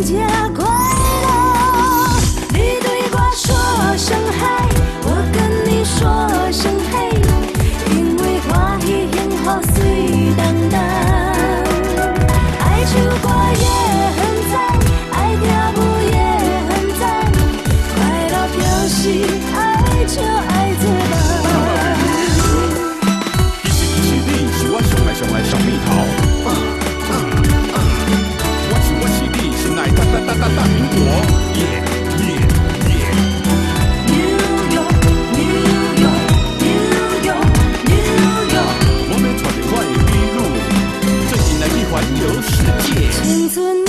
才快乐。你对我说声嗨，我跟你说声嘿，因为欢喜幸福水当当。爱唱歌也很赞，爱跳舞也很赞，快乐表示爱就爱做梦。其实你是我上爱上蜜桃。我是你心爱大苹果。耶耶耶。New York, New York, New York, New York。我们穿着我的麋鹿，最近来去环游世界。青春的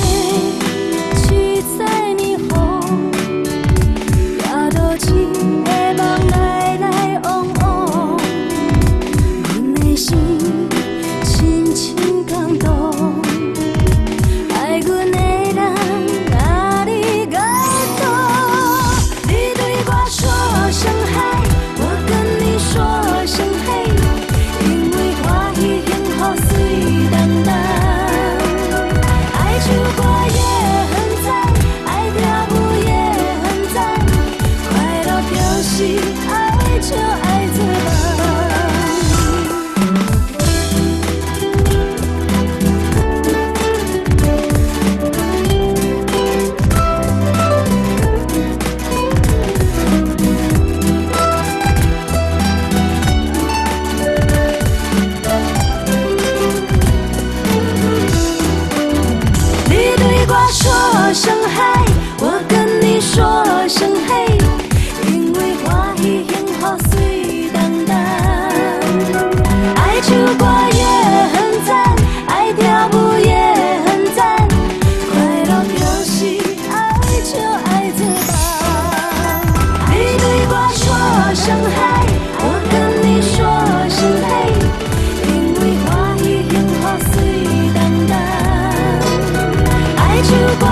七彩霓虹，也都一个梦来往往，阮的心深深感动。爱阮的人哪里感动？你对我说声嗨，我跟你说声嘿，因为欢喜幸福水当当。爱唱歌也很赞，爱跳舞也很赞，快乐表示爱就爱做梦。你对我说声嗨，我跟你说声嘿，因为欢喜幸福水当当。爱唱歌也很赞，爱跳舞也很赞，快乐表示爱就爱做梦。你对我说声嗨，我跟你说声嘿，因为欢喜幸福水当当。爱唱歌